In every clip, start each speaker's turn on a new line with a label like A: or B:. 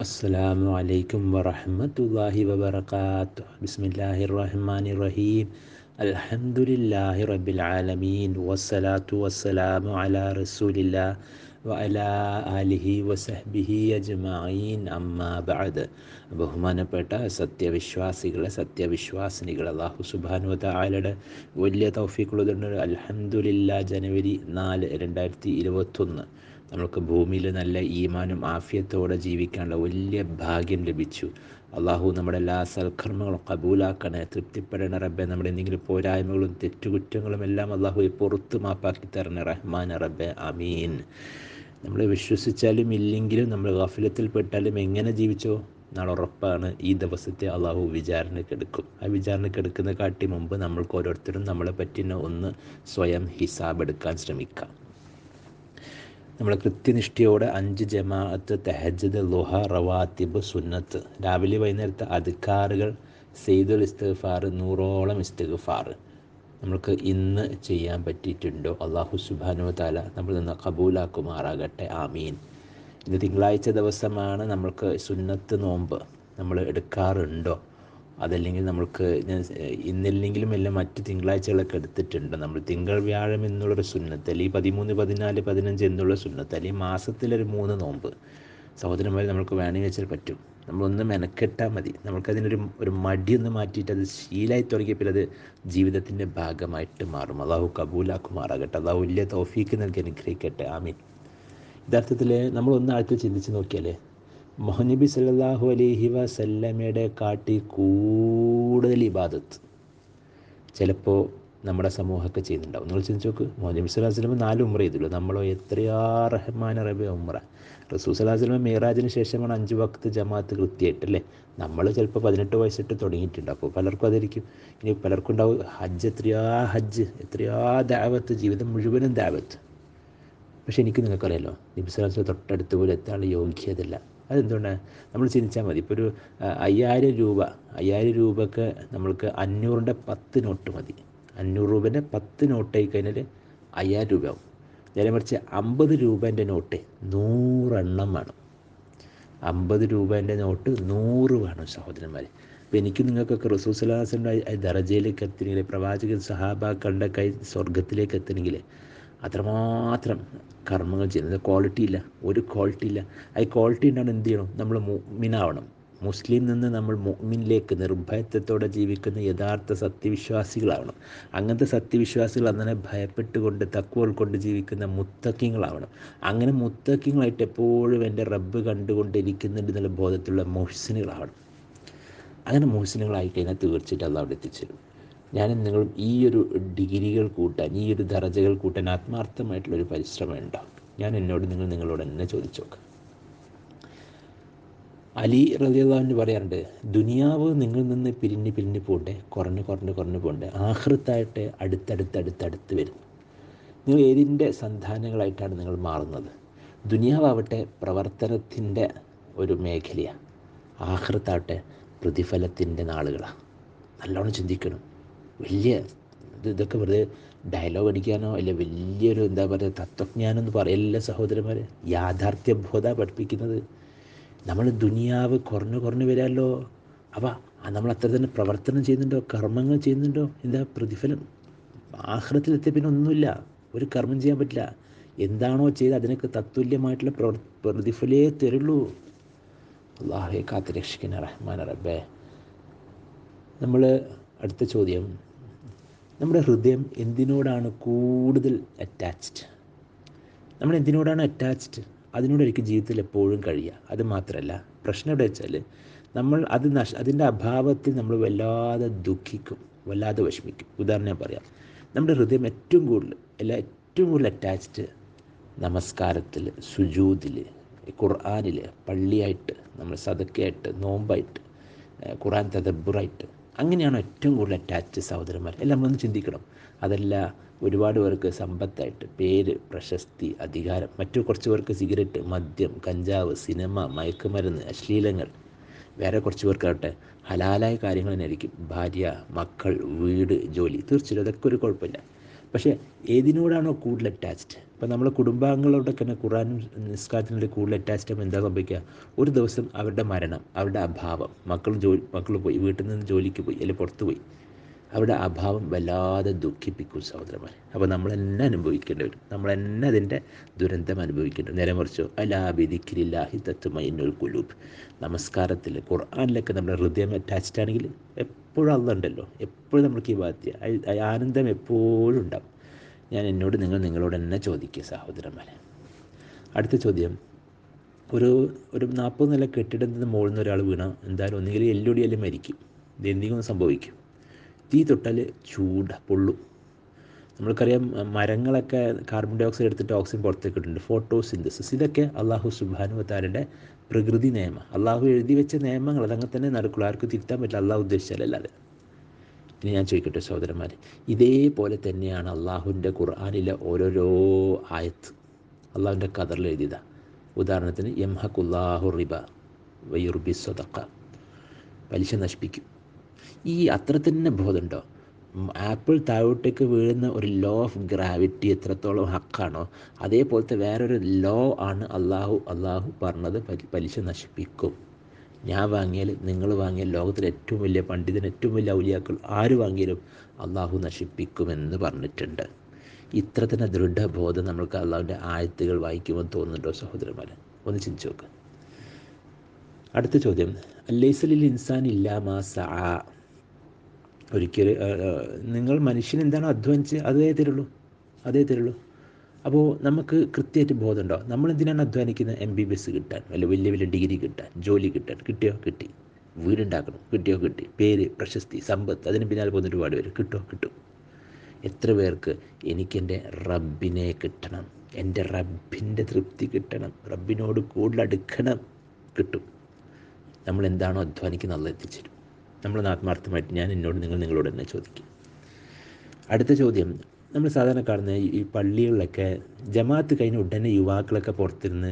A: അസ്സലാമു അലൈക്കും വറഹ്മത്തുള്ളാഹി വബറകാതുഹു. ബിസ്മില്ലാഹിർ റഹ്മാനിർ റഹീം. അൽഹംദുലില്ലാഹി റബ്ബിൽ ആലമീൻ വസ്സലാത്തു വസ്സലാമു അലാ റസൂലില്ലാ വഅലാ ആലിഹി വസഹ്ബിഹി അജ്മഈൻ. അമ്മാ ബഅദ്. ബഹുമാനപ്പെട്ട സത്യവിശ്വാസിനികൾ, അല്ലാഹു സുബ്ഹാനഹു വ തആലയുടെ വലിയ തൗഫീഖുള്ളതുകൊണ്ട് അൽഹംദുലില്ലാ ജനുവരി 4, 2021 നമുക്ക് ഭൂമിയിൽ നല്ല ഈമാനും ആഫിയത്തോടെ ജീവിക്കാനുള്ള വലിയ ഭാഗ്യം ലഭിച്ചു. അള്ളാഹു നമ്മുടെ എല്ലാ സൽക്കർമ്മങ്ങളും കബൂലാക്കണേ. തൃപ്തിപ്പെടണ റബ്ബെ. നമ്മുടെ എന്തെങ്കിലും പോരായ്മകളും തെറ്റുകുറ്റങ്ങളും എല്ലാം അള്ളാഹു പുറത്ത് മാപ്പാക്കി തരണേ റഹ്മാൻ റബ്ബെ. ആമീൻ. നമ്മൾ വിശ്വസിച്ചാലും ഇല്ലെങ്കിലും നമ്മൾ ഗഫലത്തിൽപ്പെട്ടാലും എങ്ങനെ ജീവിച്ചോ നാളെ ഉറപ്പാണ് ഈ ദിവസത്തെ അള്ളാഹു വിചാരണക്കെടുക്കും. ആ വിചാരണക്കെടുക്കുന്ന കാട്ടി മുമ്പ് നമ്മൾക്ക് ഓരോരുത്തരും നമ്മളെ പറ്റിന ഒന്ന് സ്വയം ഹിസാബ് എടുക്കാൻ ശ്രമിക്കാം. നമ്മൾ കൃത്യനിഷ്ഠയോടെ 5 ജമാഅത്ത്, തഹജ്ജുദ്, ളുഹ, റവാത്തിബ്, സുന്നത്ത്, രാവിലെ വൈകുന്നേരത്തെ അദ്കാറുകൾ, സെയ്തുൽ ഇസ്തിഗ്ഫാർ, 100ഓളം ഇസ്തിഗ്ഫാർ നമുക്ക് ഇന്ന് ചെയ്യാൻ പറ്റിയിട്ടുണ്ടോ? അള്ളാഹു സുബ്ഹാനഹു വ തആല നമ്മൾ നിന്ന് കബൂലാക്കുമാറാകട്ടെ. ആമീൻ. ഇന്ന് തിങ്കളാഴ്ച ദിവസമാണ്. നമ്മൾക്ക് സുന്നത്ത് നോമ്പ് നമ്മൾ എടുക്കാറുണ്ടോ? അതല്ലെങ്കിൽ നമ്മൾക്ക് ഇന്നില്ലെങ്കിലും എല്ലാം മറ്റ് തിങ്കളാഴ്ചകളൊക്കെ എടുത്തിട്ടുണ്ട്. നമ്മൾ തിങ്കൾ വ്യാഴം എന്നുള്ളൊരു സുന്നത്ത്, അല്ലെങ്കിൽ 13, 14, 15 എന്നുള്ള സുന്നത്ത്, അല്ലെങ്കിൽ മാസത്തിലൊരു 3 നോമ്പ് സഹോദരന്മാർ നമുക്ക് വേണമെങ്കിൽ വെച്ചാൽ പറ്റും. നമ്മളൊന്ന് മെനക്കെട്ടാൽ മതി. നമുക്കതിനൊരു മടിയൊന്ന് മാറ്റിയിട്ട് അത് ശീലമായി തുടങ്ങിയപ്പോൾ അത് ജീവിതത്തിൻ്റെ ഭാഗമായിട്ട് മാറും. അള്ളാഹു കബൂലാക്കുമാറാകട്ടെ. അള്ളാഹു വലിയ തൗഫീക്ക് നൽകി അനുഗ്രഹിക്കട്ടെ. ആമീൻ. യഥാർത്ഥത്തിൽ നമ്മളൊന്ന് ആഴ്ച ചിന്തിച്ച് നോക്കിയാലേ, മുഹമ്മദ് നബി സല്ലല്ലാഹു അലൈഹി വസല്ലമയുടെ കാട്ടി കൂടുതൽ ഇബാദത്ത് ചിലപ്പോൾ നമ്മുടെ സമൂഹമൊക്കെ ചെയ്യുന്നുണ്ടാവും. നിങ്ങൾ ചിന്തിച്ച് നോക്ക്. മുഹമ്മദ് നബി സല്ലല്ലാഹു അലൈഹി വസല്ലം 4 ഉംറ ചെയ്തുള്ളൂ. നമ്മളോ എത്രയാ റഹ്മാൻ റബ്ബി ഉംറ. റസൂൽ സല്ലല്ലാഹു അലൈഹി വസല്ലം മിഅ്റാജിന് ശേഷമാണ് 5 വക്ത് ജമാഅത്ത് കൃത്യമായിട്ടല്ലേ. നമ്മൾ ചിലപ്പോൾ 18 വയസ്സിട്ട് തുടങ്ങിയിട്ടുണ്ട്. അപ്പോൾ പലർക്കും അതായിരിക്കും. ഇനി പലർക്കും ഉണ്ടാവും ഹജ്ജ്, എത്രയാ ദഅവത്ത്, ജീവിതം മുഴുവനും ദഅവത്ത്. പക്ഷേ എനിക്ക് നിങ്ങൾക്കറിയാലോ, നബി സല്ലല്ലാഹു അലൈഹി വസല്ലം തൊട്ടടുത്ത് പോലും എത്താനുള്ള യോഗ്യതയില്ല. അതെന്തുകൊണ്ടാണ്? നമ്മൾ ചിന്തിച്ചാൽ മതി. ഇപ്പോൾ ഒരു 5000 രൂപക്ക് നമ്മൾക്ക് 500ൻ്റെ 10 നോട്ട് മതി. 500 രൂപേൻ്റെ 10 നോട്ടായി കഴിഞ്ഞാൽ 5000 രൂപയാവും. നേരെ മറിച്ച് 50 രൂപേൻ്റെ നോട്ട് 100 എണ്ണം വേണം. 50 രൂപേൻ്റെ നോട്ട് 100 വേണം സഹോദരന്മാരെ. അപ്പോൾ എനിക്ക് നിങ്ങൾക്കൊക്കെ റസൂൽ സല്ലല്ലാഹു അലൈഹി വസല്ലം ദറജയിലേക്ക് എത്തണമെങ്കിൽ, പ്രവാചകൻ സഹാബാക്കളുടെ കൈ സ്വർഗത്തിലേക്ക് എത്തണമെങ്കിൽ അത്രമാത്രം കർമ്മങ്ങൾ ചെയ്യുന്നത്. ഒരു ക്വാളിറ്റി ഇല്ല. ആ ക്വാളിറ്റി ഉണ്ടാവണം. എന്ത് ചെയ്യണം? നമ്മൾ മുഅ്മിനാവണം. മുസ്ലിം നിന്ന് നമ്മൾ മുഅ്മിനിലേക്ക് നിർഭയത്വത്തോടെ ജീവിക്കുന്ന യഥാർത്ഥ സത്യവിശ്വാസികളാവണം. അങ്ങനത്തെ സത്യവിശ്വാസികൾ അങ്ങനെ ഭയപ്പെട്ടുകൊണ്ട് തഖ്വ കൊണ്ട് ജീവിക്കുന്ന മുത്തഖീങ്ങളാവണം. അങ്ങനെ മുത്തഖീങ്ങളായിട്ട് എപ്പോഴും എൻ്റെ റബ്ബ് കണ്ടുകൊണ്ടിരിക്കുന്നുണ്ട് എന്നുള്ള ബോധത്തിലുള്ള മുഹ്സിനുകളാവണം. അങ്ങനെ മുഹ്സിനുകളായി കഴിഞ്ഞാൽ തീർച്ചയായിട്ടും അള്ളാഹു അവിടെ എത്തിച്ചേരും. ഞാനും നിങ്ങളും ഈ ഒരു ഡിഗ്രികൾ കൂട്ടാൻ, ഈ ഒരു ദറജകൾ കൂട്ടാൻ ആത്മാർത്ഥമായിട്ടുള്ളൊരു പരിശ്രമം ഉണ്ടാവും. ഞാൻ നിങ്ങളോട് തന്നെ ചോദിച്ചു നോക്കാം. അലി റളിയല്ലാഹു അൻഹു പറയാറുണ്ട്, ദുനിയാവ് നിങ്ങളിൽ നിന്ന് പിരിഞ്ഞ് പോകണ്ടേ, കുറഞ്ഞ് പോകണ്ടേ, ആഖിറത്തായിട്ട് അടുത്തടുത്ത് വരുന്നു. നിങ്ങൾ ഏതിൻ്റെ സന്താനങ്ങളായിട്ടാണ് നിങ്ങൾ മാറുന്നത്? ദുനിയാവട്ടെ പ്രവർത്തനത്തിൻ്റെ ഒരു മേഖലയാണ്, ആഖിറത്താവട്ടെ പ്രതിഫലത്തിൻ്റെ നാളുകളാണ്. നല്ലോണം ചിന്തിക്കണം. ഇതൊക്കെ വെറുതെ ഡയലോഗ് അടിക്കാനോ അല്ല വലിയൊരു തത്വജ്ഞാനം എന്ന് പറയല്ല സഹോദരന്മാരെ. യാഥാർത്ഥ്യബോധ പഠിപ്പിക്കുന്നത്. നമ്മൾ ദുനിയാവ് കുറഞ്ഞു വരാമല്ലോ. അപ്പോൾ നമ്മൾ അത്ര തന്നെ പ്രവർത്തനം ചെയ്യുന്നുണ്ടോ, കർമ്മങ്ങൾ ചെയ്യുന്നുണ്ടോ? എന്താ പ്രതിഫലം? ആഖിറത്തിലെത്തിയ പിന്നെ ഒന്നുമില്ല, ഒരു കർമ്മം ചെയ്യാൻ പറ്റില്ല. എന്താണോ ചെയ്ത് അതിനൊക്കെ തത്തുല്യമായിട്ടുള്ള പ്രതിഫലേ തരുള്ളൂ. അല്ലാഹുവേ കാത്ത് രക്ഷിക്കണേ റഹ്മാൻ റബ്ബേ. നമ്മൾ അടുത്ത ചോദ്യം, നമ്മുടെ ഹൃദയം എന്തിനോടാണ് കൂടുതൽ അറ്റാച്ച്ഡ്? നമ്മൾ എന്തിനോടാണ് അറ്റാച്ച്ഡ് അതിനോടായിരിക്കും ജീവിതത്തിൽ എപ്പോഴും കഴിയുക. അത് മാത്രമല്ല, പ്രശ്നം എവിടെ വെച്ചാൽ നമ്മൾ അതിൻ്റെ അഭാവത്തിൽ നമ്മൾ വല്ലാതെ ദുഃഖിക്കും, വല്ലാതെ വിഷമിക്കും. ഉദാഹരണം ഞാൻ പറയാം. നമ്മുടെ ഹൃദയം ഏറ്റവും കൂടുതൽ അറ്റാച്ച്ഡ് നമസ്കാരത്തിൽ, സുജൂദിൽ, ഖുർആനിൽ, പള്ളിയായിട്ട്, നമ്മൾ സദക്കയായിട്ട്, നോമ്പായിട്ട്, ഖുർആൻ തദബ്ബുറായിട്ട്, അങ്ങനെയാണ് ഏറ്റവും കൂടുതൽ അറ്റാച്ച് സഹോദരന്മാർ. എല്ലാം നമ്മളൊന്ന് ചിന്തിക്കണം. അതല്ല, ഒരുപാട് പേർക്ക് സമ്പത്തായിട്ട്, പേര്, പ്രശസ്തി, അധികാരം, മറ്റു കുറച്ച് പേർക്ക് സിഗരറ്റ്, മദ്യം, കഞ്ചാവ്, സിനിമ, മയക്കുമരുന്ന്, അശ്ലീലങ്ങൾ, വേറെ കുറച്ച് പേർക്കാവട്ടെ ഹലാലായ കാര്യങ്ങൾ തന്നെ ആയിരിക്കും. ഭാര്യ, മക്കൾ, വീട്, ജോലി. തീർച്ചയായിട്ടും അതൊക്കെ ഒരു കുഴപ്പമില്ല. പക്ഷേ ഏതിനോടാണോ കൂടുതൽ അറ്റാച്ച്ഡ്, ഇപ്പോൾ നമ്മളെ കുടുംബാംഗങ്ങളോടൊക്കെ തന്നെ ഖുർആനും നിസ്കാരത്തിനോട് കൂടുതൽ അറ്റാച്ച്ഡ് ആകുമ്പോൾ എന്താ സംഭവിക്കുക? ഒരു ദിവസം അവരുടെ മരണം, അവരുടെ അഭാവം, മക്കൾ പോയി, വീട്ടിൽ നിന്ന് ജോലിക്ക് പോയി അല്ലെങ്കിൽ പുറത്ത് പോയി, അവരുടെ അഭാവം വല്ലാതെ ദുഃഖിപ്പിക്കും സഹോദരന്മാർ. അപ്പോൾ നമ്മൾ തന്നെ അനുഭവിക്കേണ്ടി വരും, നമ്മൾ തന്നെ അതിൻ്റെ ദുരന്തം അനുഭവിക്കേണ്ടി വരും. നേരെ മറിച്ചോ അലാ ബിദിക്രില്ലാഹി തത്മഇന്നുൽ ഖുലൂബ്, നമസ്കാരത്തിൽ ഖുർആനിലൊക്കെ നമ്മുടെ ഹൃദയം അറ്റാച്ച്ഡ് ആണെങ്കിൽ എപ്പോഴും അള്ളാഹ് ഉണ്ടല്ലോ, എപ്പോഴും നമുക്ക് ഈ ബാധ്യ ആനന്ദം എപ്പോഴും ഉണ്ടാവും. ഞാൻ നിങ്ങളോട് തന്നെ ചോദിക്കുക സഹോദരന്മാരെ. അടുത്ത ചോദ്യം, ഒരു 40 നില കെട്ടിടത്തിൽ നിന്ന് മുകളിൽ നിന്ന് ഒരാൾ വീണാൽ എന്തായാലും ഒന്നുകിൽ എല്ലൊടി അല്ലെങ്കിൽ മരിക്കും, ഇത് എന്തെങ്കിലും സംഭവിക്കും. തീ തൊട്ടാൽ പൊള്ളും. നമ്മൾക്കറിയാം മരങ്ങളൊക്കെ കാർബൺ ഡൈ ഓക്സൈഡ് എടുത്തിട്ട് ഓക്സിജൻ പുറത്തേക്ക് ഇടുന്നുണ്ട്, ഫോട്ടോസിന്തസിസ്. ഇതൊക്കെ അള്ളാഹു സുബ്ഹാനഹു വ തആലയുടെ പ്രകൃതി നിയമം, അള്ളാഹു എഴുതി വെച്ച നിയമങ്ങൾ, അതങ്ങനെ തന്നെ നടക്കുള്ളൂ. ആർക്കും തിരുത്താൻ പറ്റില്ല, അള്ളാഹു ഉദ്ദേശിച്ചാലല്ലാതെ. ഇനി ഞാൻ ചോദിക്കട്ടെ സഹോദരന്മാരെ, ഇതേപോലെ തന്നെയാണ് അള്ളാഹുവിൻ്റെ ഖുർആനിലെ ഓരോരോ ആയത്ത് അള്ളാഹുവിൻ്റെ ഖദറിൽ എഴുതിയതാണ്. ഉദാഹരണത്തിന് യംഹഖുല്ലാഹു റിബ വയുർബി സ്വദഖ, പലിശ നശിപ്പിക്കും. ഈ അത്ര തന്നെ ബോധമുണ്ടോ? ആപ്പിൾ താഴോട്ടേക്ക് വീഴുന്ന ഒരു ലോ ഓഫ് ഗ്രാവിറ്റി എത്രത്തോളം ഹക്കാണോ, അതേപോലത്തെ വേറൊരു ലോ ആണ് അള്ളാഹു പറഞ്ഞത്, പലിശ നശിപ്പിക്കും. ഞാൻ വാങ്ങിയാൽ, നിങ്ങൾ വാങ്ങിയാൽ, ലോകത്തിലെ ഏറ്റവും വലിയ പണ്ഡിതൻ, ഏറ്റവും വലിയ ഔലിയാക്കൾ ആര് വാങ്ങിയാലും അള്ളാഹു നശിപ്പിക്കുമെന്ന് പറഞ്ഞിട്ടുണ്ട്. ഇത്ര തന്നെ ദൃഢബോധം നമ്മൾക്ക് അള്ളാഹുവിൻ്റെ ആയത്തുകൾ വായിക്കുമ്പോൾ തോന്നുന്നുണ്ടോ സഹോദരന്മാരെ? ഒന്ന് ചിന്തിച്ച് നോക്ക്. അടുത്ത ചോദ്യം, ലൈസലിൽ ഇൻസാൻ ഇല്ലാ മാ സഅ, ഒരിക്കൽ നിങ്ങൾ മനുഷ്യൻ എന്താണോ അധ്വാനിച്ച് അതേ തരുള്ളൂ. അപ്പോൾ നമുക്ക് കൃത്യമായിട്ട് ബോധമുണ്ടോ നമ്മളെന്തിനാണ് അധ്വാനിക്കുന്നത്? MBBS കിട്ടാൻ, അല്ല വലിയ വലിയ ഡിഗ്രി കിട്ടാൻ, ജോലി കിട്ടാൻ. കിട്ടി. വീടുണ്ടാക്കണം, കിട്ടി. പേര്, പ്രശസ്തി, സമ്പത്ത്, അതിന് പിന്നാലെ പോകുന്ന ഒരുപാട് പേര്. കിട്ടും. എത്ര പേർക്ക് എനിക്കെൻ്റെ റബ്ബിനെ കിട്ടണം, എൻ്റെ റബ്ബിൻ്റെ തൃപ്തി കിട്ടണം, റബ്ബിനോട് കൂടുതൽ അടുക്കണം, കിട്ടും. നമ്മളെന്താണോ അധ്വാനിക്കുന്നത് അള്ളാഹ് എത്തിച്ചേരും. നമ്മൾ ആത്മാർത്ഥമായിട്ട് നിങ്ങളോട് തന്നെ ചോദിക്കും. അടുത്ത ചോദ്യം, നമ്മൾ സാധാരണ കാണുന്ന ഈ പള്ളികളിലൊക്കെ ജമാഅത്ത് കഴിഞ്ഞ ഉടനെ യുവാക്കളൊക്കെ പുറത്തിരുന്ന്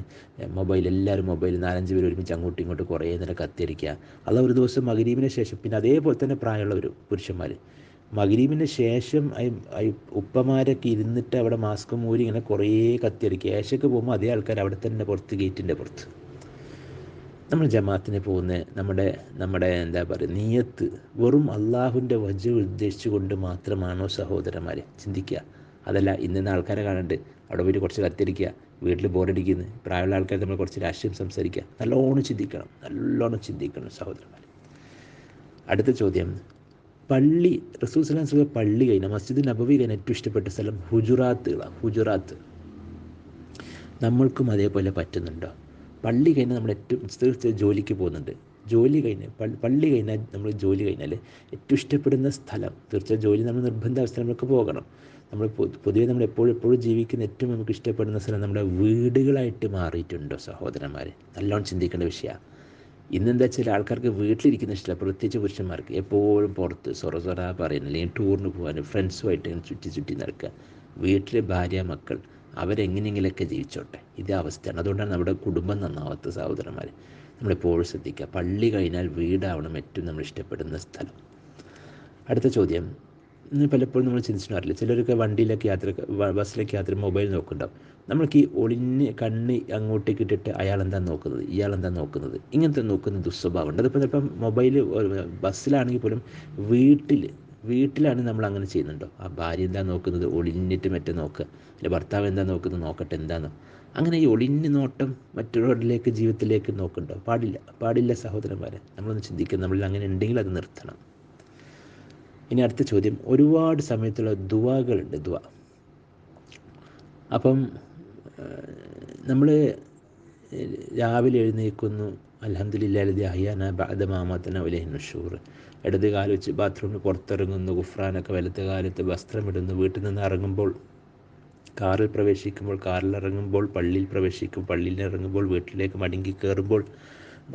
A: എല്ലാവരും മൊബൈൽ 4-5 പേര് ഒരുമിച്ച് അങ്ങോട്ടും ഇങ്ങോട്ടും കുറേ നേരം കത്തിയടിക്കുക. അത് ഒരു ദിവസം മഗ്‌രിബിന് ശേഷം, പിന്നെ അതേപോലെ തന്നെ പ്രായമുള്ളവർ പുരുഷന്മാർ മഗ്‌രിബിന് ശേഷം ഉപ്പമാരൊക്കെ ഇരുന്നിട്ട് അവിടെ മാസ്ക് മൂരി ഇങ്ങനെ കുറേ കത്തിയടിക്കുക. ഏശയ്ക്ക് പോകുമ്പോൾ അതേ ആൾക്കാർ അവിടെ തന്നെ ഗേറ്റിൻ്റെ പുറത്ത്. നമ്മൾ ജമാഅത്തിന് പോകുന്ന നമ്മുടെ എന്താ പറയുക, നിയ്യത്ത് വെറും അള്ളാഹുവിൻ്റെ വജ്ഹ് ഉദ്ദേശിച്ചു കൊണ്ട് മാത്രമാണോ സഹോദരന്മാരെ? ചിന്തിക്കുക. അതല്ല ഇന്ന ആൾക്കാരെ കാണണ്ട് അവിടെ പോയിട്ട് കുറച്ച് കത്തിരിക്കുക, വീട്ടിൽ ബോറടിക്കുന്നു, പ്രായമുള്ള ആൾക്കാർ നമ്മൾ കുറച്ച് രാഷ്ട്രീയം സംസാരിക്കുക. നല്ലോണം ചിന്തിക്കണം സഹോദരന്മാർ. അടുത്ത ചോദ്യം, റസൂൽ സ്വല്ലല്ലാഹു അലൈഹി വസല്ലം പള്ളി കഴിഞ്ഞാൽ, മസ്ജിദ് നബവി കഴിഞ്ഞാൽ ഏറ്റവും ഇഷ്ടപ്പെട്ട സ്ഥലം ഹുജുറാത്ത്. നമ്മൾക്കും അതേപോലെ പറ്റുന്നുണ്ടോ? പള്ളി കഴിഞ്ഞാൽ നമ്മൾ തീർച്ചയായും ജോലിക്ക് പോകുന്നുണ്ട്. പള്ളി കഴിഞ്ഞാൽ നമ്മൾ ജോലി കഴിഞ്ഞാൽ ഏറ്റവും ഇഷ്ടപ്പെടുന്ന സ്ഥലം, തീർച്ചയായും ജോലി നമ്മൾ നിർബന്ധ അവസ്ഥ നമ്മൾക്ക് പോകണം. നമ്മൾ പൊതുവെ നമ്മൾ എപ്പോഴും ജീവിക്കുന്ന ഏറ്റവും നമുക്ക് ഇഷ്ടപ്പെടുന്ന സ്ഥലം നമ്മുടെ വീടുകളായിട്ട് മാറിയിട്ടുണ്ടോ സഹോദരന്മാരെ? നല്ലോണം ചിന്തിക്കേണ്ട വിഷയമാണ്. ഇന്നെന്താ വെച്ചാൽ ആൾക്കാർക്ക് വീട്ടിലിരിക്കുന്ന ഇഷ്ടമില്ല, പ്രത്യേകിച്ച് പുരുഷന്മാർക്ക്. എപ്പോഴും പുറത്ത് സൊറ പറയുന്നത്, അല്ലെങ്കിൽ ടൂറിന് പോകാൻ ഫ്രണ്ട്സുമായിട്ട് ചുറ്റി നടക്കുക. വീട്ടിലെ ഭാര്യ, മക്കൾ അവരെങ്ങനെയെങ്കിലൊക്കെ ജീവിച്ചോട്ടെ, ഇതേ അവസ്ഥയാണ്. അതുകൊണ്ടാണ് നമ്മുടെ കുടുംബം നന്നാവാത്ത സഹോദരന്മാർ. നമ്മളെപ്പോഴും ശ്രദ്ധിക്കുക, പള്ളി കഴിഞ്ഞാൽ വീടാവണം ഏറ്റവും നമ്മൾ ഇഷ്ടപ്പെടുന്ന സ്ഥലം. അടുത്ത ചോദ്യം, ഇന്ന് പലപ്പോഴും നമ്മൾ ചിന്തിച്ചിട്ടില്ല, ചിലരൊക്കെ ബസ്സിലൊക്കെ യാത്ര മൊബൈൽ നോക്കുന്നുണ്ടാവും. നമ്മൾക്ക് ഈ ഒളിഞ്ഞ് കണ്ണ് അങ്ങോട്ടേക്ക് ഇട്ടിട്ട് ഇയാളെന്താ നോക്കുന്നത്, ഇങ്ങനത്തെ നോക്കുന്ന ദുസ്വഭാവമുണ്ട്. അതിപ്പോൾ ചിലപ്പം മൊബൈൽ ബസ്സിലാണെങ്കിൽ പോലും വീട്ടിലാണ് നമ്മൾ അങ്ങനെ ചെയ്യുന്നുണ്ടോ? ആ ഭാര്യ എന്താ നോക്കുന്നത്, ഒളിഞ്ഞിട്ട് മറ്റേ നോക്കുക, അല്ലെ ഭർത്താവ് എന്താ നോക്കുന്നത്, നോക്കട്ടെ എന്താണോ. അങ്ങനെ ഈ ഒളിഞ്ഞ് നോട്ടം മറ്റുള്ളവരിലേക്ക്, ജീവിതത്തിലേക്ക് നോക്കുന്നുണ്ടോ? പാടില്ല സഹോദരന്മാരെ. നമ്മളൊന്ന് ചിന്തിക്കുക, നമ്മളിൽ അങ്ങനെ ഉണ്ടെങ്കിൽ അത് നിർത്തണം. ഇനി അടുത്ത ചോദ്യം, ഒരുപാട് സമയത്തുള്ള ദുആകളുണ്ട്. അപ്പം നമ്മൾ രാവിലെ എഴുന്നേൽക്കുന്നു, അൽഹംദുലില്ലാഹി ലദി അഹ്യാനാ ബഅദ മാ അമാതനാ വഇലൈഹിൻ നുശൂർ. ഇടത് കാല് വെച്ച് ബാത്റൂമിൽ പുറത്തിറങ്ങുന്നു, ഗുഫ്രാനൊക്കെ വലത്തെ കാലത്ത് വസ്ത്രമിടുന്നു, വീട്ടിൽ നിന്ന് ഇറങ്ങുമ്പോൾ, കാറിൽ പ്രവേശിക്കുമ്പോൾ, കാറിലിറങ്ങുമ്പോൾ, പള്ളിയിൽ പ്രവേശിക്കും, പള്ളിയിൽ ഇറങ്ങുമ്പോൾ, വീട്ടിലേക്ക് മടങ്ങി കയറുമ്പോൾ,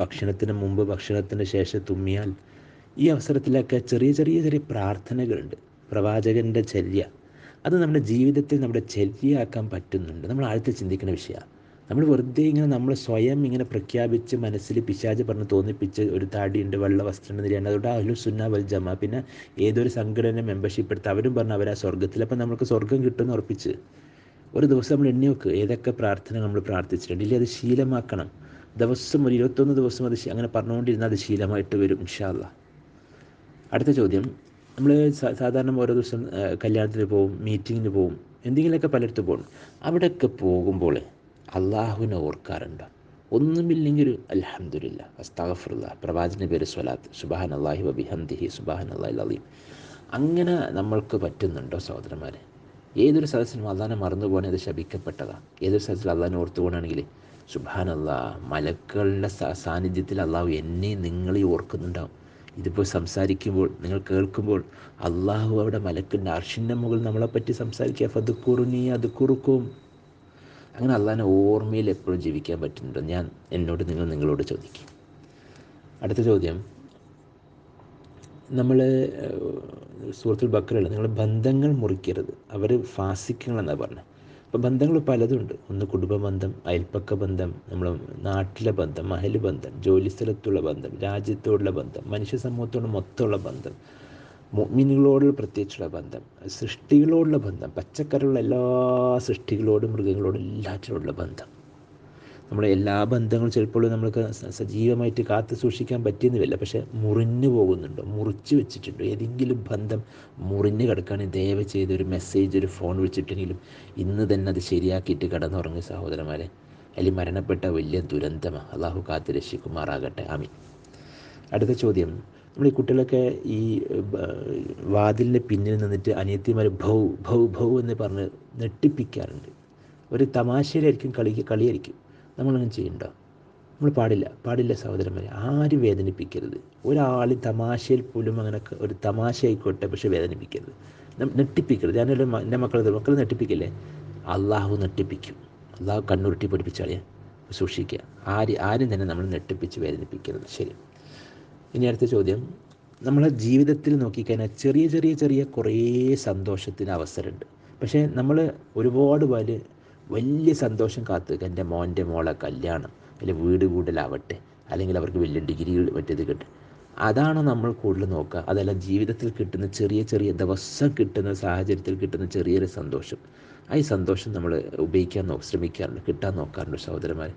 A: ഭക്ഷണത്തിന് മുമ്പ്, ഭക്ഷണത്തിന് ശേഷം തുമ്മിയാൽ, ഈ അവസരത്തിലൊക്കെ ചെറിയ പ്രാർത്ഥനകളുണ്ട്. പ്രവാചകൻ്റെ ചര്യ, അത് നമ്മുടെ ജീവിതത്തിൽ നമ്മുടെ ചര്യയാക്കാൻ പറ്റുന്നുണ്ട്. നമ്മൾ ആഴത്തിൽ ചിന്തിക്കുന്ന വിഷയമാണ്. നമ്മൾ വെറുതെ ഇങ്ങനെ നമ്മൾ സ്വയം ഇങ്ങനെ പ്രഖ്യാപിച്ച് മനസ്സിൽ പിശാച് പറഞ്ഞ് തോന്നിപ്പിച്ച് ഒരു താടിയുണ്ട്, വെള്ള വസ്ത്രം നിലയാണ്, അതുകൊണ്ട് അഹ്ലു സുന്ന വൽ ജമാ, പിന്നെ ഏതൊരു സംഘടന മെമ്പർഷിപ്പ് എടുത്ത് അവരും പറഞ്ഞ് അവരാ സ്വർഗ്ഗത്തിൽ. അപ്പം നമുക്ക് സ്വർഗ്ഗം കിട്ടുമെന്ന് ഉറപ്പിച്ച് ഒരു ദിവസം നമ്മൾ എണ്ണി വെക്കുക ഏതൊക്കെ പ്രാർത്ഥന നമ്മൾ പ്രാർത്ഥിച്ചിട്ടുണ്ട്. ഇല്ലെങ്കിൽ അത് ശീലമാക്കണം. ദിവസം ഒരു 21 ദിവസം അത് അങ്ങനെ പറഞ്ഞുകൊണ്ടിരുന്നാൽ അത് ശീലമായിട്ട് വരും ഇൻഷാ അല്ലാഹ്. അടുത്ത ചോദ്യം, നമ്മൾ സാധാരണ ഓരോ ദിവസം കല്യാണത്തിന് പോവും, മീറ്റിങ്ങിന് പോവും, എന്തെങ്കിലുമൊക്കെ പലയിടത്ത് പോകും. അവിടെയൊക്കെ പോകുമ്പോൾ അള്ളാഹുവിനെ ഓർക്കാറുണ്ടോ? ഒന്നുമില്ലെങ്കിൽ ഒരു അൽഹംദുലില്ലാ, അസ്തഗ്ഫിറുല്ലാഹ്, പ്രവാചകന്റെ പേര് സ്വലാത്ത്, സുബ്ഹാനല്ലാഹി വബിഹംദിഹി സുബ്ഹാനല്ലാഹിൽ അലീം, അങ്ങനെ നമ്മൾക്ക് പറ്റുന്നുണ്ടോ സഹോദരന്മാരെ? ഏതൊരു സദസ്സിനും അള്ളാഹിനെ മറന്നു പോകണേ അത് ശപിക്കപ്പെട്ടതാണ്. ഏതൊരു സദസ്സിൽ അള്ളാഹിനെ ഓർത്തു പോകണമെങ്കിൽ സുബ്ഹാനല്ലാഹ്, മലക്കുകളുടെ സാന്നിധ്യത്തിൽ അള്ളാഹു എന്നെയും നിങ്ങളെയും ഓർക്കുന്നുണ്ടാവും. ഇതിപ്പോൾ സംസാരിക്കുമ്പോൾ നിങ്ങൾ കേൾക്കുമ്പോൾ അള്ളാഹു അവിടെ മലക്കിൻ്റെ അർശിൻ്റെ മുകളിൽ നമ്മളെപ്പറ്റി സംസാരിക്കുക, ഫദ്കുറുനി അദ്കുറുക്കും. അങ്ങനെ അള്ളാഹിനെ ഓർമ്മയിൽ എപ്പോഴും ജീവിക്കാൻ പറ്റുന്നുണ്ടോ? ഞാൻ എന്നോട് നിങ്ങളോട് ചോദിക്കും. അടുത്ത ചോദ്യം, നമ്മൾ സൂറത്തുൽ ബഖറയിൽ നിങ്ങൾ ബന്ധങ്ങൾ മുറിക്കരുത്, അവർ ഫാസിക്കങ്ങളെന്നാണ് പറഞ്ഞത്. അപ്പോൾ ബന്ധങ്ങൾ പലതുണ്ട്. ഒന്ന് കുടുംബ ബന്ധം, അയൽപ്പക്ക ബന്ധം, നമ്മൾ നാട്ടിലെ ബന്ധം, മഹൽ ബന്ധം, ജോലി സ്ഥലത്തുള്ള ബന്ധം, രാജ്യത്തോടുള്ള ബന്ധം, മനുഷ്യ സമൂഹത്തോട് മൊത്തമുള്ള ബന്ധം, മുഅ്മിനുകളോടുള്ള പ്രത്യേകിച്ചുള്ള ബന്ധം, സൃഷ്ടികളോടുള്ള ബന്ധം, പച്ചക്കറിയുള്ള എല്ലാ സൃഷ്ടികളോടും മൃഗങ്ങളോടും എല്ലാറ്റിനോടുള്ള ബന്ധം. നമ്മുടെ എല്ലാ ബന്ധങ്ങളും ചിലപ്പോൾ നമ്മൾക്ക് സജീവമായിട്ട് കാത്തു സൂക്ഷിക്കാൻ പറ്റിയെന്നില്ല, പക്ഷേ മുറിഞ്ഞു പോകുന്നുണ്ടോ, മുറിച്ച് വെച്ചിട്ടുണ്ടോ? ഏതെങ്കിലും ബന്ധം മുറിഞ്ഞ് കിടക്കുകയാണെങ്കിൽ ദയവ് ചെയ്ത് ഒരു മെസ്സേജ്, ഒരു ഫോൺ വിളിച്ചിട്ടെങ്കിലും ഇന്ന് തന്നെ അത് ശരിയാക്കിയിട്ട് കിടന്നുറങ്ങും സഹോദരന്മാരെ. അതിൽ മരണപ്പെട്ട വലിയ ദുരന്തമാണ്. അള്ളാഹു കാത്ത് രക്ഷിക്കുമാറാകട്ടെ, ആമീൻ. അടുത്ത ചോദ്യം, നമ്മൾ ഈ കുട്ടികളൊക്കെ ഈ വാതിലിൻ്റെ പിന്നിൽ നിന്നിട്ട് അനിയത്തിമാർ ഭൗ ഭൗ ഭൗ എന്ന് പറഞ്ഞ് നെട്ടിപ്പിക്കാറുണ്ട്. ഒരു തമാശയിലായിരിക്കും, കളിയായിരിക്കും. നമ്മളങ്ങനെ ചെയ്യണ്ടോ? നമ്മൾ പാടില്ല സഹോദരന്മാരെ. ആരും വേദനിപ്പിക്കരുത്. ഒരാൾ തമാശയിൽ പോലും അങ്ങനെ ഒരു തമാശ ആയിക്കോട്ടെ, പക്ഷെ വേദനിപ്പിക്കരുത്, നെട്ടിപ്പിക്കരുത്. ഞാനൊരു എൻ്റെ മക്കൾ നെട്ടിപ്പിക്കില്ലേ, അള്ളാഹു നെട്ടിപ്പിക്കും. അള്ളാഹു കണ്ണുരുട്ടി പഠിപ്പിച്ചാളിയെ സൂക്ഷിക്കുക. ആരും തന്നെ നമ്മൾ നെട്ടിപ്പിച്ച് വേദനിപ്പിക്കരുത്. ശരി. ഇനി അടുത്ത ചോദ്യം, നമ്മളെ ജീവിതത്തിൽ നോക്കിക്കഴിഞ്ഞാൽ ചെറിയ കുറേ സന്തോഷത്തിന് അവസരമുണ്ട്. പക്ഷേ നമ്മൾ ഒരുപാട് വലിയ സന്തോഷം കാത്തുക, എൻ്റെ മോളെ കല്യാണം, അല്ലെങ്കിൽ വീട് കൂടലാവട്ടെ, അല്ലെങ്കിൽ അവർക്ക് വലിയ ഡിഗ്രികൾ മറ്റേത് കിട്ടും. അതാണ് നമ്മൾ കൂടുതൽ നോക്കുക. അതല്ല ജീവിതത്തിൽ കിട്ടുന്ന ചെറിയ ദിവസം കിട്ടുന്ന സാഹചര്യത്തിൽ കിട്ടുന്ന ചെറിയൊരു സന്തോഷം, ഈ സന്തോഷം നമ്മൾ ഉപയോഗിക്കാൻ ശ്രമിക്കാറുണ്ട്, കിട്ടാൻ നോക്കാറുണ്ട് സഹോദരന്മാർ.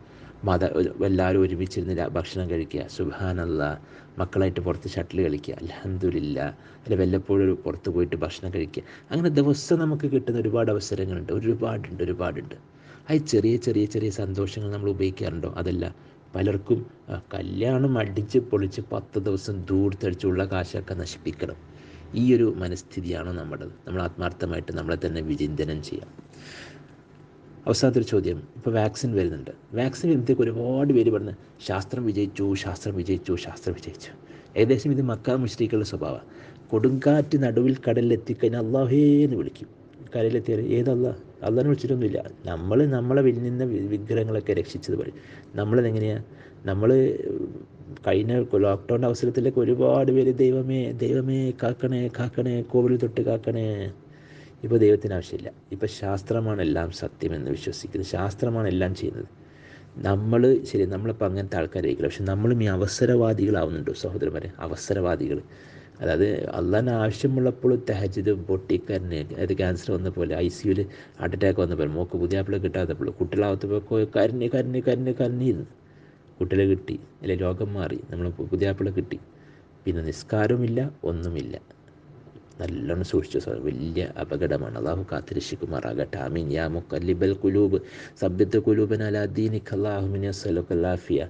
A: എല്ലാവരും ഒരുമിച്ചിരുന്ന് ഭക്ഷണം കഴിക്കുക, സുബ്ഹാനല്ലാഹ്, മക്കളായിട്ട് പുറത്ത് ഷട്ടിൽ കളിക്കുക, അൽഹംദുലില്ലാ, അല്ലെങ്കിൽ വല്ലപ്പോഴും പുറത്ത് പോയിട്ട് ഭക്ഷണം കഴിക്കുക. അങ്ങനെ ദിവസം നമുക്ക് കിട്ടുന്ന ഒരുപാട് അവസരങ്ങളുണ്ട്, ഒരുപാടുണ്ട്. ഈ ചെറിയ സന്തോഷങ്ങൾ നമ്മൾ ഉപയോഗിക്കാറുണ്ടോ? അതല്ല, പലർക്കും കല്യാണം അടിച്ച് പൊളിച്ച് 10 ദിവസം ദൂർത്തടിച്ചുള്ള കാശൊക്കെ നശിപ്പിക്കണം. ഈ ഒരു മനസ്ഥിതിയാണോ നമ്മുടേത്? നമ്മൾ ആത്മാർത്ഥമായിട്ട് നമ്മളെ തന്നെ വിചിന്തനം ചെയ്യാം. അവസാനത്തൊരു ചോദ്യം, ഇപ്പോൾ വാക്സിൻ വരുന്നുണ്ട്. വാക്സിൻ വരുമ്പോഴത്തേക്ക് ഒരുപാട് പേര് പറഞ്ഞ് ശാസ്ത്രം വിജയിച്ചു. ഏകദേശം ഇത് മക്ക മുശ്രിക്കുകളുടെ സ്വഭാവമാണ്. കൊടുങ്കാറ്റ് നടുവിൽ കടലിലെത്തിക്കഴിഞ്ഞാൽ അള്ളാഹേ എന്ന് വിളിക്കും. കരയിലെത്തിയാൽ അള്ളാഹിനെ വിളിച്ചിട്ടൊന്നുമില്ല. നമ്മളെ നിന്ന വിഗ്രഹങ്ങളൊക്കെ രക്ഷിച്ചത് പറയും. നമ്മളെങ്ങനെയാണ്? നമ്മൾ കഴിഞ്ഞ ലോക്ക്ഡൗൺ അവസരത്തിലൊക്കെ ഒരുപാട് പേര് ദൈവമേ കാക്കണേ കോവിൽ തൊട്ട് കാക്കണേ. ഇപ്പോൾ ദൈവത്തിന് ആവശ്യമില്ല. ഇപ്പോൾ ശാസ്ത്രമാണ് എല്ലാം സത്യമെന്ന് വിശ്വസിക്കുന്നത്, ശാസ്ത്രമാണ് എല്ലാം ചെയ്യുന്നത്. നമ്മളിപ്പോൾ അങ്ങനത്തെ ആൾക്കാരായിരിക്കില്ല, പക്ഷെ നമ്മളും ഈ അവസരവാദികളാവുന്നുണ്ടോ സഹോദരന്മാരെ? അവസരവാദികൾ. അതായത് അള്ളാഹിന് ആവശ്യമുള്ളപ്പോൾ തഹജ്ജുദ് പൊട്ടിക്കരഞ്ഞ്, അത് ക്യാൻസർ വന്ന പോലെ, ICUവിൽ ഹാർട്ട് അറ്റാക്ക് വന്ന പോലെ, മോക്ക് പുതിയാപ്പിള കിട്ടാത്തപ്പോൾ, കുട്ടികളാവത്തപ്പോൾ കരഞ്ഞിരുന്നു. കുട്ടികളെ കിട്ടി, അല്ലെ രോഗം മാറി, നമ്മൾ പുതിയാപ്പിള കിട്ടി, പിന്നെ നിസ്കാരവുമില്ല, ഒന്നുമില്ല. നല്ലോണം സൂക്ഷിച്ചു. വലിയ അപകടമാണ്. അള്ളാഹു കാത്തിരക്ഷിക്കുമാറാകട്ടെ, ആമീൻ. യാ മുഖല്ലിബൽ ഖുലൂബ് സബ്ബിത് ഖുലൂബനാ അലാ ദീനിക അല്ലാഹുമ്മ ഇന്നി അസ്അലുക്കൽ ആഫിയ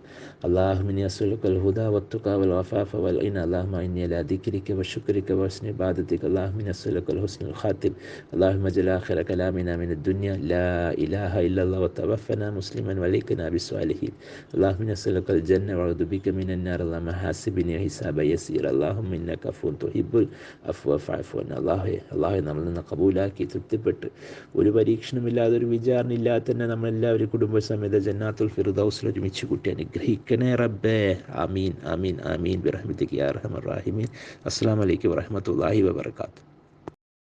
A: അല്ലാഹുമ്മ ഇന്നി അസ്അലുക്കൽ ഹുദാ വത്തുഖാ വൽ അഫാഫ വൽ ഗിനാ അല്ലാഹുമ്മ ഇന്നി അലാ ദിക്രിക വശുക്രിക വഹുസ്നി ഇബാദതിക അല്ലാഹുമ്മ ഇന്നി അസ്അലുക്കൽ ഹുസ്നൽ ഖാത്തിം അല്ലാഹുമ്മ ജഅൽ ആഖിറ കലാമിനാ മിനദ് ദുനിയ ലാ ഇലാഹ ഇല്ലല്ലാഹ് വതവഫനാ മുസ്ലിമൻ വലൈകനാ ബിസ്സാലിഹീൻ അല്ലാഹുമ്മ ഇന്നി അസ്അലുക്കൽ ജന്ന വഅഊദു ബിക മിനൻ നാർ അല്ലാഹുമ്മ ഹാസിബ്നി ഹിസാബൻ യസീർ അല്ലാഹുമ്മ ഇന്നക അഫൂൻ തുഹിബ്ബുൽ അഫ്വ അള്ളാഹെ നമ്മളിൽ നിന്ന് കബൂലാക്കി തൃപ്തിപ്പെട്ട് ഒരു പരീക്ഷണമില്ലാതെ, ഒരു വിചാരണയില്ലാതെ തന്നെ നമ്മളെല്ലാവരും കുടുംബസമേത ജന്നാത്തുൽ ഫിർദൗസിൽ ഒരുമിച്ച് കൂട്ടി അനുഗ്രഹിക്കണേ റബ്ബേ. ആമീൻ ബിറഹ്മതിക യാ അർഹമർ റഹീമീൻ. അസ്സലാമു അലൈക്കും വറഹ്മത്തുള്ളാഹി വബറകാതുഹു.